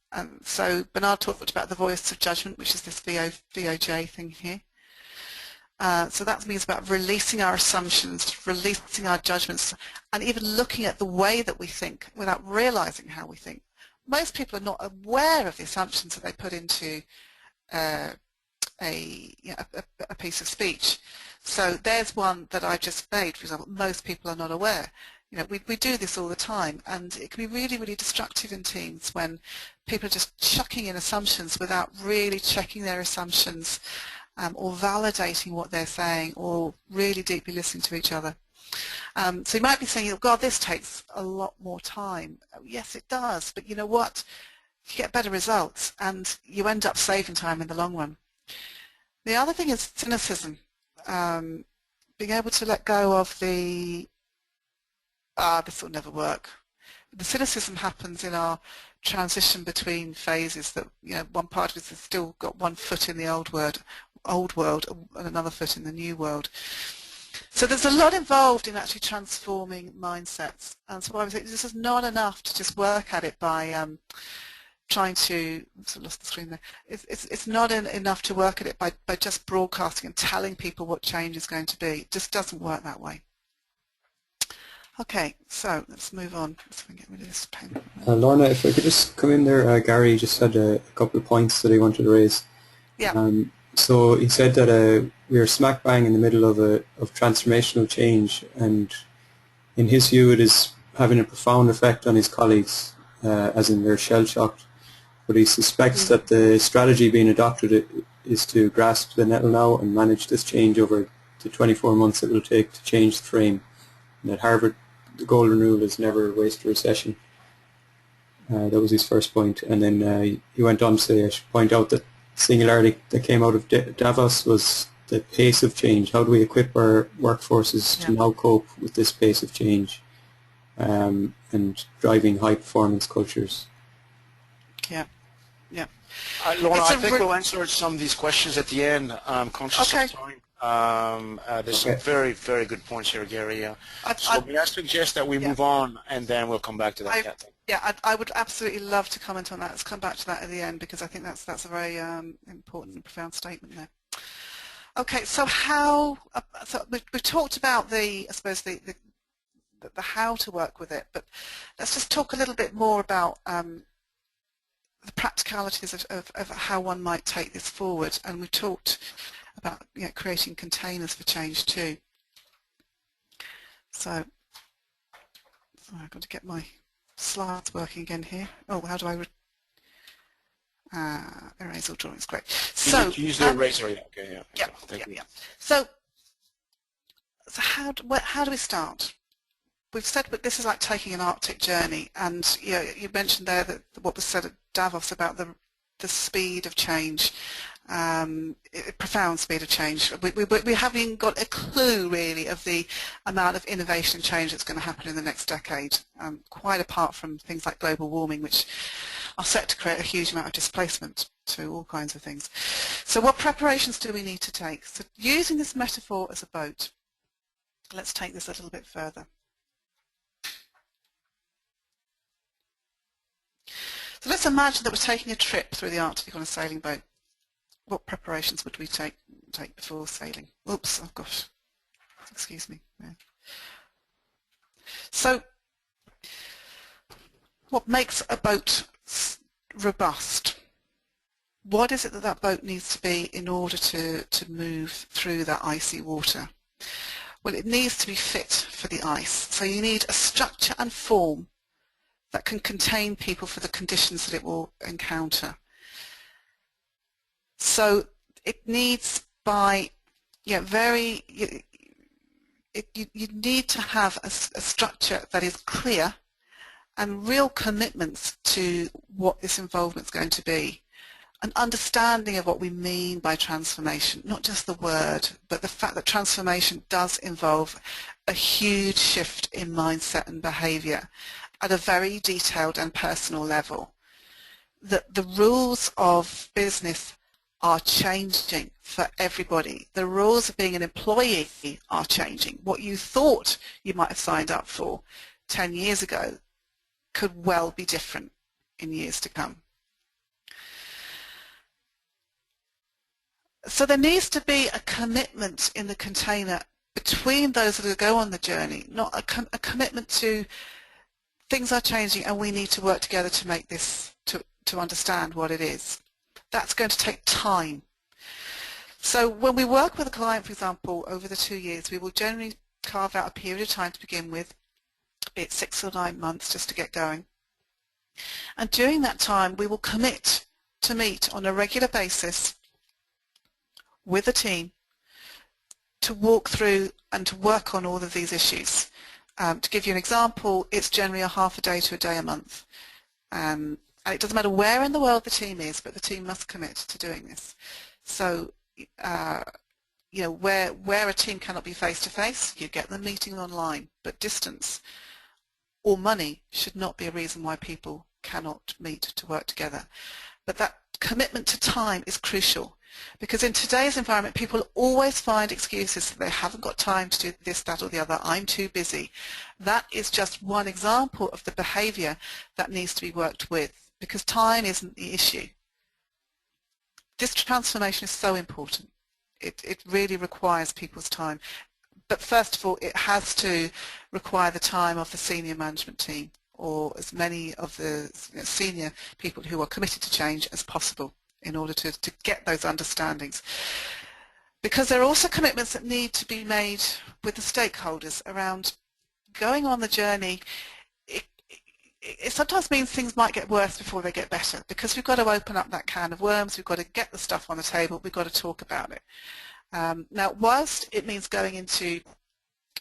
A: so Bernard talked about the voice of judgment, which is this VOJ thing here. So that means about releasing our assumptions, releasing our judgments, and even looking at the way that we think without realizing how we think. Most people are not aware of the assumptions that they put into a piece of speech. So there's one that I've just made, for example. Most people are not aware. We do this all the time, and it can be really, really destructive in teams when people are just chucking in assumptions without really checking their assumptions or validating what they're saying or really deeply listening to each other. So you might be saying, oh, God, this takes a lot more time. Yes, it does, but you know what? You get better results and you end up saving time in the long run. The other thing is cynicism. being able to let go of the this will never work. The cynicism happens in our transition between phases, that one part of us has still got one foot in the old world and another foot in the new world. So there's a lot involved in actually transforming mindsets, and so I was thinking this is not enough to just work at it by trying to, I lost the screen there. It's not enough to work at it by just broadcasting and telling people what change is going to be. It just doesn't work that way. Okay, so let's move on. Let's get rid of this pen.
C: Lorna, if I could just come in there, Gary just had a couple of points that he wanted to raise.
A: Yeah.
C: So he said that we are smack bang in the middle of transformational change, and in his view it is having a profound effect on his colleagues, as in they're shell-shocked. But he suspects that the strategy being adopted is to grasp the nettle now and manage this change over the 24 months it will take to change the frame. And at Harvard, the golden rule is never waste a recession. That was his first point. And then he went on to say, I should point out that the singularity that came out of Davos was the pace of change. How do we equip our workforces to now cope with this pace of change, and driving high-performance cultures?
A: Yeah, yeah.
B: Lorna, I think we'll answer some of these questions at the end. I'm conscious of time. There's some very, very good points here, Gary. So may I suggest that we move on, and then we'll come back to that.
A: I would absolutely love to comment on that. Let's come back to that at the end, because I think that's a very important and profound statement there. Okay, so we've talked about I suppose the how to work with it, but let's just talk a little bit more about the practicalities of how one might take this forward. And we talked about creating containers for change too. So I've got to get my slides working again here. Oh, how do I erase all drawings? Great. So
B: use the eraser. Okay,
A: yeah. So how do we start? We've said that this is like taking an Arctic journey, and you mentioned there that what was said at Davos about the speed of change, profound speed of change. We haven't even got a clue really of the amount of innovation and change that's going to happen in the next decade, quite apart from things like global warming, which are set to create a huge amount of displacement to all kinds of things. So what preparations do we need to take? So using this metaphor as a boat, let's take this a little bit further. So let's imagine that we're taking a trip through the Arctic on a sailing boat. What preparations would we take before sailing? Oops, oh gosh, excuse me. Yeah. So what makes a boat robust? What is it that boat needs to be in order to move through that icy water? Well, it needs to be fit for the ice. So you need a structure and form that can contain people for the conditions that it will encounter. So it needs you need to have a structure that is clear and real commitments to what this involvement is going to be. An understanding of what we mean by transformation, not just the word, but the fact that transformation does involve a huge shift in mindset and behaviour at a very detailed and personal level. That the rules of business are changing for everybody. The rules of being an employee are changing. What you thought you might have signed up for 10 years ago could well be different in years to come. So there needs to be a commitment in the container between those that go on the journey, not a commitment to things are changing and we need to work together to make this, to understand what it is. That's going to take time. So when we work with a client, for example, over the 2 years, we will generally carve out a period of time to begin with, be it 6 or 9 months just to get going. And during that time, we will commit to meet on a regular basis with a team to walk through and to work on all of these issues. To give you an example, it's generally a half a day to a day a month. And it doesn't matter where in the world the team is, but the team must commit to doing this. So where a team cannot be face-to-face, you get them meeting online, but distance or money should not be a reason why people cannot meet to work together. But that commitment to time is crucial, because in today's environment people always find excuses that they haven't got time to do this, that or the other. I'm too busy. That is just one example of the behaviour that needs to be worked with, because time isn't the issue. This transformation is so important. It really requires people's time. But first of all, it has to require the time of the senior management team, or as many of the senior people who are committed to change as possible, in order to get those understandings. Because there are also commitments that need to be made with the stakeholders around going on the journey. It sometimes means things might get worse before they get better, because we've got to open up that can of worms, we've got to get the stuff on the table, we've got to talk about it. Now, whilst it means going into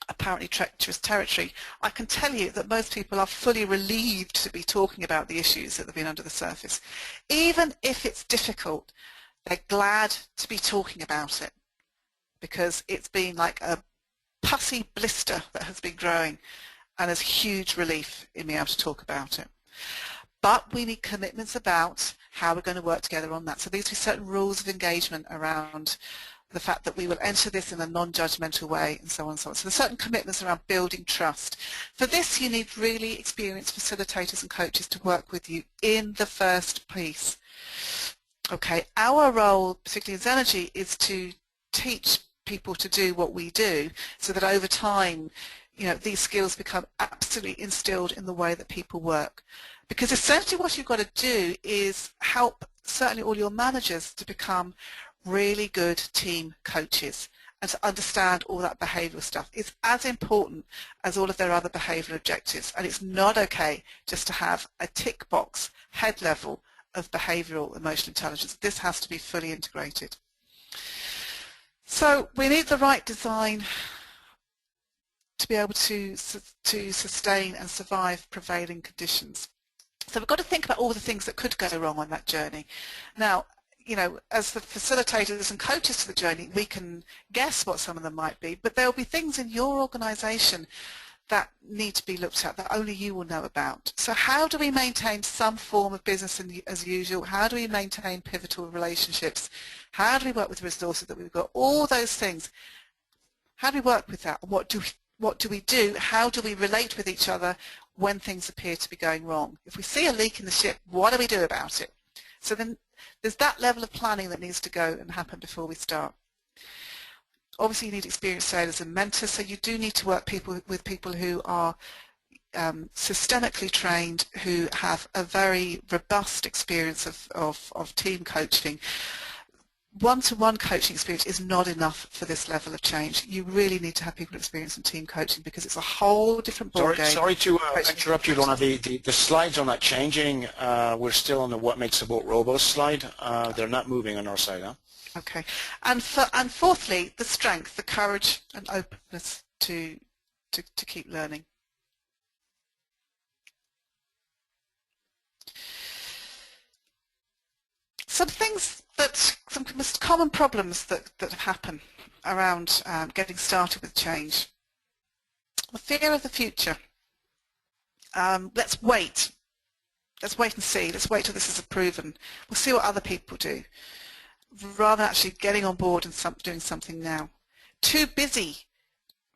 A: apparently treacherous territory, I can tell you that most people are fully relieved to be talking about the issues that have been under the surface. Even if it's difficult, they're glad to be talking about it, because it's been like a pussy blister that has been growing, and there's huge relief in being able to talk about it. But we need commitments about how we're going to work together on that. So these are certain rules of engagement around the fact that we will enter this in a non-judgmental way, and so on and so on. So there's certain commitments around building trust. For this, you need really experienced facilitators and coaches to work with you in the first piece. Okay, our role, particularly as Energy, is to teach people to do what we do, so that over time, these skills become absolutely instilled in the way that people work. Because essentially what you've got to do is help certainly all your managers to become really good team coaches, and to understand all that behavioural stuff. It's as important as all of their other behavioural objectives, and it's not okay just to have a tick box head level of behavioural emotional intelligence. This has to be fully integrated. So we need the right design to be able to sustain and survive prevailing conditions. So we've got to think about all the things that could go wrong on that journey. Now, as the facilitators and coaches to the journey, we can guess what some of them might be, but there will be things in your organisation that need to be looked at that only you will know about. So how do we maintain some form of business as usual? How do we maintain pivotal relationships? How do we work with the resources that we've got? All those things. How do we work with that? What do we do? How do we relate with each other when things appear to be going wrong? If we see a leak in the ship, what do we do about it? So then there's that level of planning that needs to go and happen before we start. Obviously you need experienced sailors and mentors, so you do need to work with people who are systemically trained, who have a very robust experience of team coaching. One-to-one coaching experience is not enough for this level of change. You really need to have people experienced in team coaching, because it's a whole different ballgame.
B: Sorry to interrupt you, Lorna. The slides are not changing. We're still on the what makes a boat robust slide. They're not moving on our side, huh?
A: Okay. And fourthly, the strength, the courage and openness to keep learning. Some most common problems that happen around getting started with change. The fear of the future. Let's wait. Let's wait and see. Let's wait till this is proven. We'll see what other people do, rather than actually getting on board and doing something now. Too busy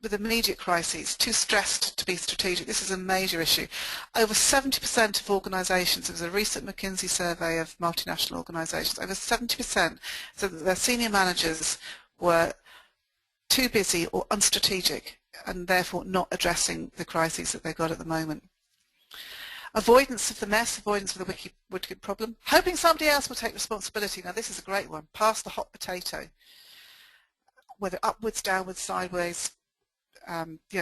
A: with immediate crises, too stressed to be strategic. This is a major issue. Over 70% of organisations, there was a recent McKinsey survey of multinational organisations, over 70% said that their senior managers were too busy or unstrategic, and therefore not addressing the crises that they've got at the moment. Avoidance of the mess, avoidance of the wicked problem. Hoping somebody else will take responsibility. Now this is a great one. Pass the hot potato. Whether upwards, downwards, sideways.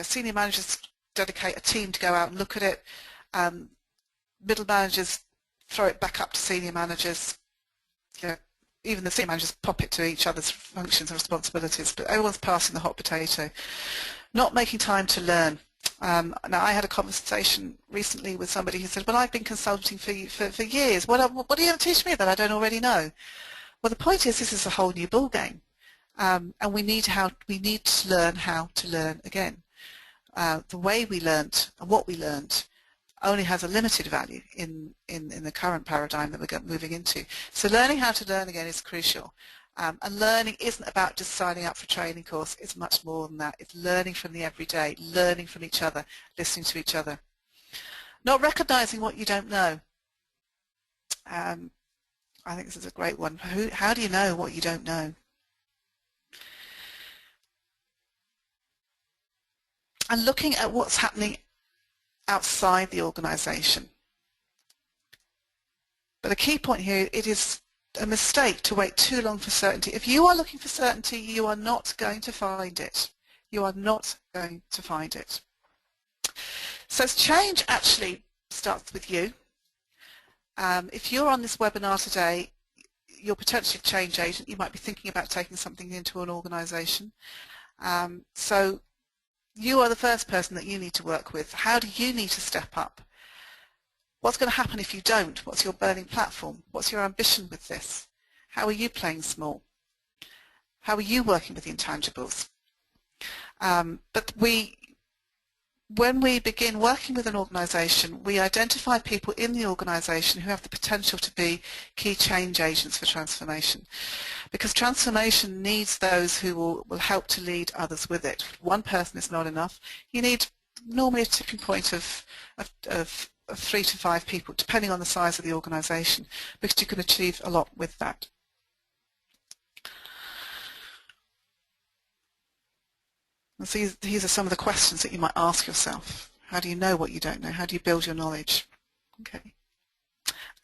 A: Senior managers dedicate a team to go out and look at it. Middle managers throw it back up to senior managers. Even the senior managers pop it to each other's functions and responsibilities, but everyone's passing the hot potato. Not making time to learn. Now I had a conversation recently with somebody who said, well, I've been consulting for years. What are you going to teach me that I don't already know? Well, the point is, this is a whole new ballgame. and we need to learn how to learn again. The way we learnt and what we learnt only has a limited value in the current paradigm that we're moving into. So learning how to learn again is crucial. And learning isn't about just signing up for a training course. It's much more than that. It's learning from the everyday, learning from each other, listening to each other. Not recognizing what you don't know. I think this is a great one. How do you know what you don't know? And looking at what's happening outside the organization. But a key point here, it is a mistake to wait too long for certainty. If you are looking for certainty, you are not going to find it. You are not going to find it. So change actually starts with you. If you're on this webinar today, you're potentially a change agent. You might be thinking about taking something into an organization. So you are the first person that you need to work with. How do you need to step up? What's going to happen if you don't? What's your burning platform? What's your ambition with this? How are you playing small? How are you working with the intangibles? But when we begin working with an organisation, we identify people in the organisation who have the potential to be key change agents for transformation. Because transformation needs those who will help to lead others with it. One person is not enough. You need normally a tipping point of 3 to 5 people, depending on the size of the organisation, because you can achieve a lot with that. And so these are some of the questions that you might ask yourself. How do you know what you don't know? How do you build your knowledge? Okay.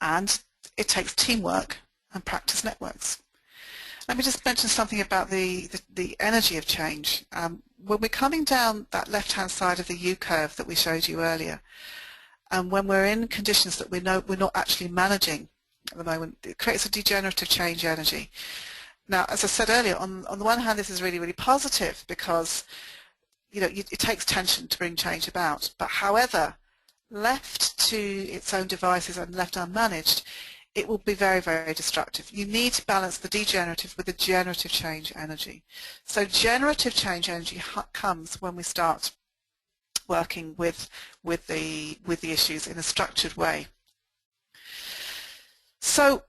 A: And it takes teamwork and practice networks. Let me just mention something about the energy of change. When we're coming down that left-hand side of the U-curve that we showed you earlier, and when we're in conditions that we're not actually managing at the moment, it creates a degenerative change energy. Now, as I said earlier, on the one hand, this is really, really positive because it takes tension to bring change about. But however, left to its own devices and left unmanaged, it will be very, very destructive. You need to balance the degenerative with the generative change energy. So generative change energy comes when we start working with the issues in a structured way. So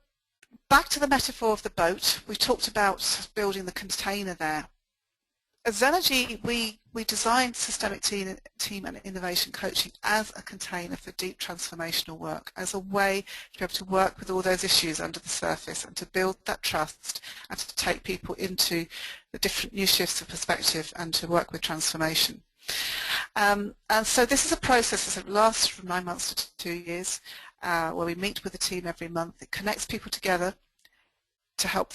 A: back to the metaphor of the boat, we talked about building the container there. As Zenergy, we designed systemic team and innovation coaching as a container for deep transformational work, as a way to be able to work with all those issues under the surface and to build that trust and to take people into the different new shifts of perspective and to work with transformation. And so this is a process that lasts from 9 months to 2 years, where we meet with the team every month. It connects people together to help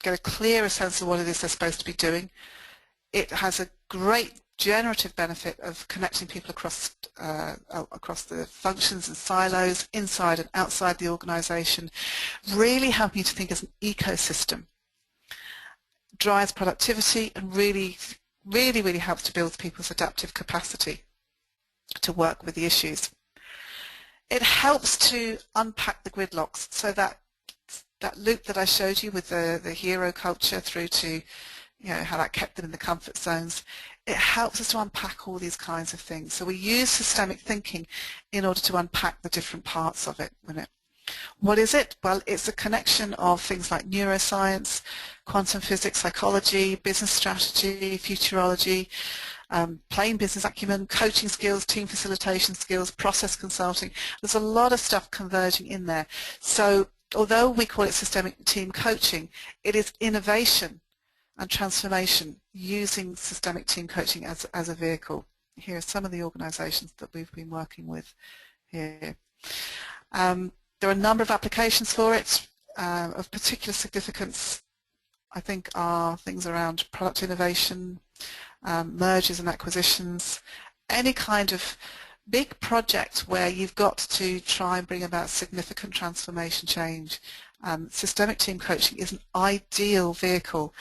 A: get a clearer sense of what it is they're supposed to be doing. It has a great generative benefit of connecting people across the functions and silos, inside and outside the organisation, really helping you to think as an ecosystem. Drives productivity and really helps to build people's adaptive capacity to work with the issues. It helps to unpack the gridlocks, so that loop that I showed you with the hero culture through to how that kept them in the comfort zones. It helps us to unpack all these kinds of things. So we use systemic thinking in order to unpack the different parts of it. What is it? Well, it's a connection of things like neuroscience, quantum physics, psychology, business strategy, futurology, plain business acumen, coaching skills, team facilitation skills, process consulting. There's a lot of stuff converging in there. So although we call it systemic team coaching, it is innovation and transformation using systemic team coaching as a vehicle. Here are some of the organisations that we've been working with here. There are a number of applications for it. Of particular significance, I think, are things around product innovation, mergers and acquisitions, any kind of big project where you've got to try and bring about significant transformation change. Systemic team coaching is an ideal vehicle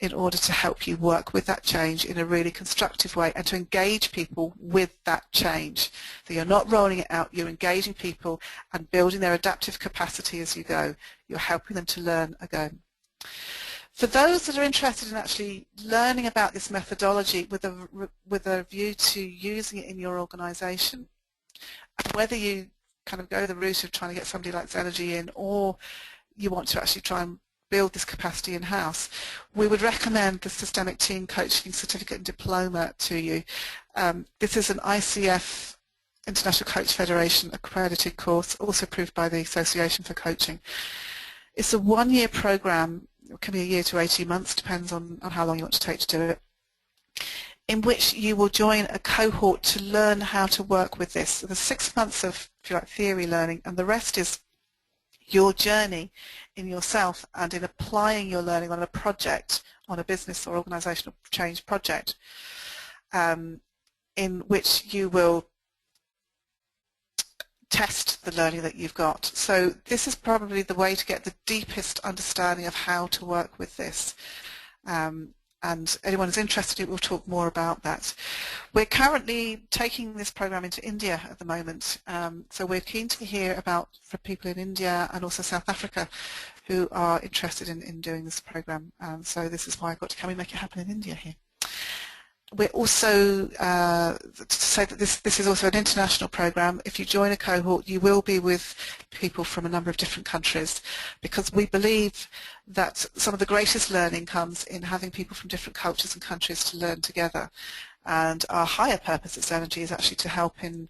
A: in order to help you work with that change in a really constructive way and to engage people with that change. So you're not rolling it out, you're engaging people and building their adaptive capacity as you go. You're helping them to learn again. For those that are interested in actually learning about this methodology with a view to using it in your organisation, whether you kind of go the route of trying to get somebody like Xenergy in, or you want to actually try and build this capacity in-house, we would recommend the Systemic Team Coaching Certificate and Diploma to you. This is an ICF, International Coach Federation accredited course, also approved by the Association for Coaching. It's a one-year program. It can be a year to 18 months, depends on how long you want to take to do it, in which you will join a cohort to learn how to work with this. So there's 6 months of, if you like, theory learning, and the rest is your journey in yourself and in applying your learning on a project, on a business or organisational change project, in which you will test the learning that you've got. So this is probably the way to get the deepest understanding of how to work with this. And anyone who's interested, we'll talk more about that. We're currently taking this program into India at the moment, so we're keen to hear about for people in India and also South Africa who are interested in doing this program. So this is why I've got to come and make it happen in India here. We're also, to say that this is also an international program. If you join a cohort, you will be with people from a number of different countries, because we believe that some of the greatest learning comes in having people from different cultures and countries to learn together. And our higher purpose at Xenergy is actually to help in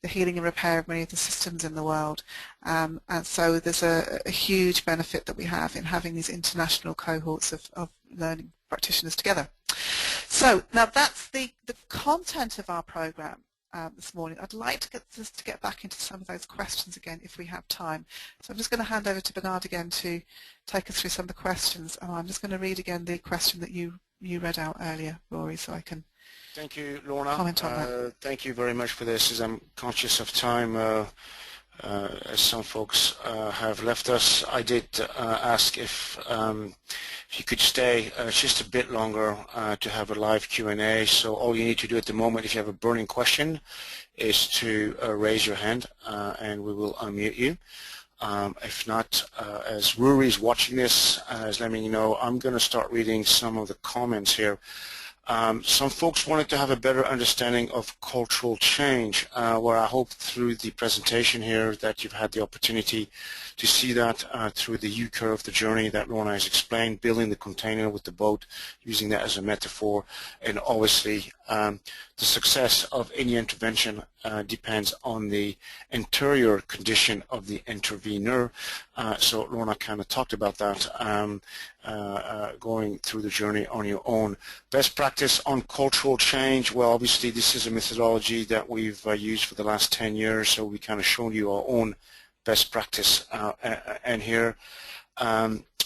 A: the healing and repair of many of the systems in the world. And so there's a huge benefit that we have in having these international cohorts of learning practitioners together. So now that's the content of our program this morning. I'd like to get back into some of those questions again if we have time. So I'm just going to hand over to Bernard again to take us through some of the questions, and I'm just going to read again the question that you read out earlier, Rory, so I can
B: Thank you, Lorna.
A: comment on that.
B: Thank you very much for this, as I'm conscious of time. As some folks have left us, I did ask if you could stay just a bit longer to have a live Q&A. So all you need to do at the moment, if you have a burning question, is to raise your hand and we will unmute you. If not, as Rory's watching this, as letting you know, I'm going to start reading some of the comments here. Some folks wanted to have a better understanding of cultural change, where I hope through the presentation here that you've had the opportunity to see that through the U-curve, the journey that Lorna has explained, building the container with the boat, using that as a metaphor, and obviously the success of any intervention depends on the interior condition of the intervener. So Lorna kind of talked about that, going through the journey on your own. Best practice on cultural change, well, obviously this is a methodology that we've used for the last 10 years, so we kind of shown you our own best practice. And here,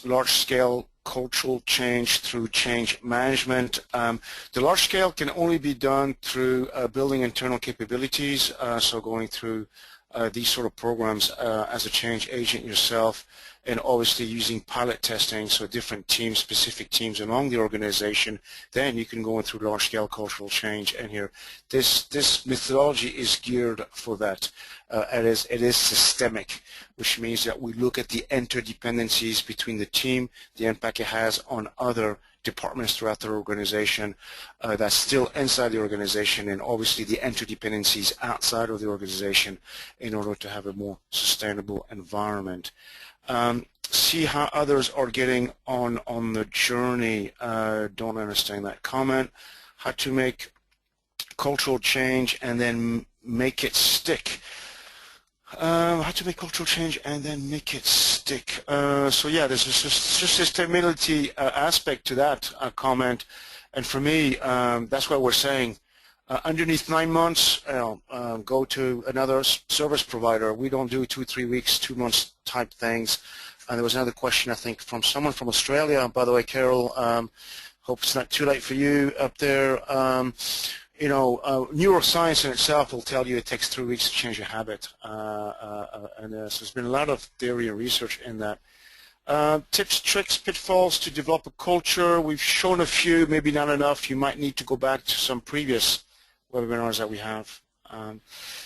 B: large-scale cultural change through change management. The large scale can only be done through building internal capabilities, so going through these sort of programs as a change agent yourself, and obviously using pilot testing, so different teams, specific teams along the organization, then you can go in through large-scale cultural change. And here, this methodology is geared for that. It is systemic, which means that we look at the interdependencies between the team, the impact it has on other departments throughout the organization, that's still inside the organization, and obviously the interdependencies outside of the organization in order to have a more sustainable environment. See how others are getting on the journey. Don't understand that comment. How to make cultural change and then make it stick. How to make cultural change and then make it stick. So yeah, there's a sustainability aspect to that comment, and for me, that's why we're saying underneath 9 months, go to another service provider. We don't do 2-3 weeks, 2 months type things. And there was another question, I think, from someone from Australia. By the way, Carol, hope it's not too late for you up there. You know, neuroscience in itself will tell you it takes 3 weeks to change a habit. So there's been a lot of theory and research in that. Tips, tricks, pitfalls to develop a culture. We've shown a few, maybe not enough. You might need to go back to some previous webinars that we have.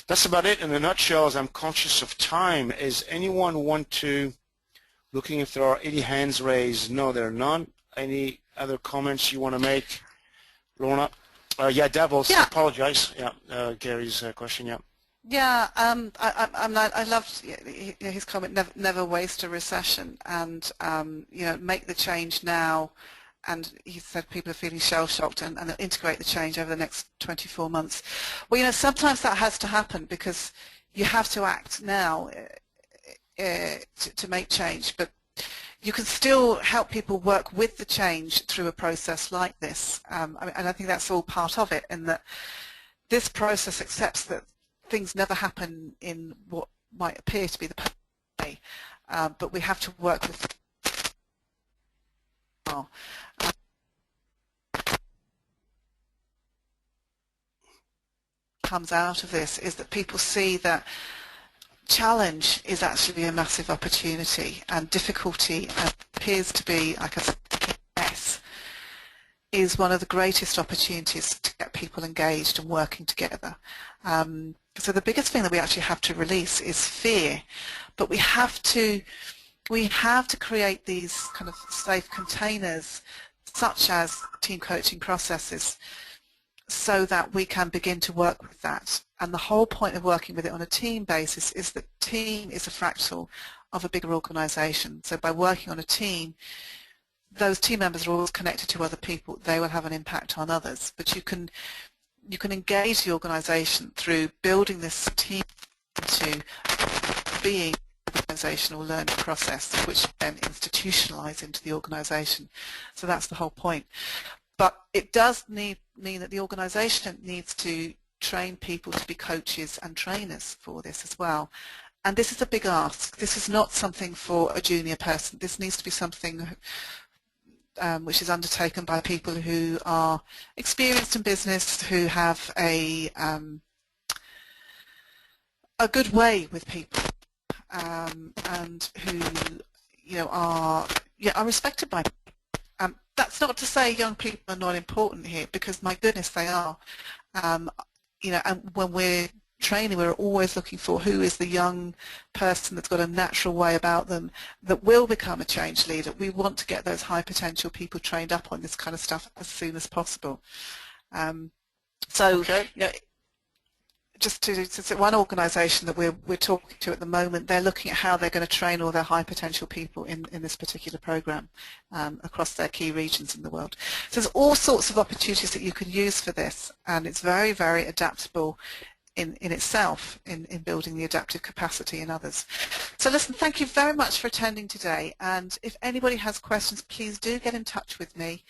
B: That's about it in a nutshell, as I'm conscious of time. Is anyone want to, looking if there are any hands raised? No, there are none. any other comments you want to make, Lorna? Yeah, Devils.
A: Yeah.
B: Apologize. Yeah, Gary's question. Yeah.
A: Yeah, I loved his comment. Never waste a recession, and make the change now. And he said people are feeling shell-shocked, and integrate the change over the next 24 months. Well, sometimes that has to happen because you have to act now to make change, but you can still help people work with the change through a process like this. And I think that's all part of it, and that this process accepts that things never happen in what might appear to be the perfect way, but we have to work with comes out of this is that people see that challenge is actually a massive opportunity, and difficulty appears to be like a mess is one of the greatest opportunities to get people engaged and working together. So the biggest thing that we actually have to release is fear, but we have to create these kind of safe containers such as team coaching processes so that we can begin to work with that. And the whole point of working with it on a team basis is that team is a fractal of a bigger organisation. So by working on a team, those team members are always connected to other people. They will have an impact on others. But you can engage the organisation through building this team into being an organisational learning process, which then institutionalise into the organisation. So that's the whole point. But it does mean that the organisation needs to train people to be coaches and trainers for this as well. And this is a big ask. This is not something for a junior person. This needs to be something which is undertaken by people who are experienced in business, who have a good way with people, and who are respected by people. That's not to say young people are not important here, because my goodness they are. And when we're training, we're always looking for who is the young person that's got a natural way about them that will become a change leader. We want to get those high potential people trained up on this kind of stuff as soon as possible.
B: Okay.
A: Just to one organisation that we're talking to at the moment, they're looking at how they're going to train all their high potential people in this particular programme across their key regions in the world. So there's all sorts of opportunities that you can use for this, and it's very, very adaptable in itself in building the adaptive capacity in others. So listen, thank you very much for attending today, and if anybody has questions, please do get in touch with me.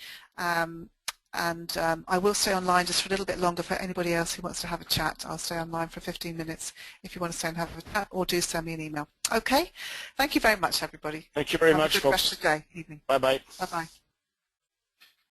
A: I will stay online just for a little bit longer for anybody else who wants to have a chat. I'll stay online for 15 minutes if you want to stay and have a chat, or do send me an email. Okay? Thank you very much, everybody.
B: Thank you very
A: have
B: much,
A: a good
B: folks.
A: rest of the day, evening.
B: Bye-bye.
A: Bye-bye.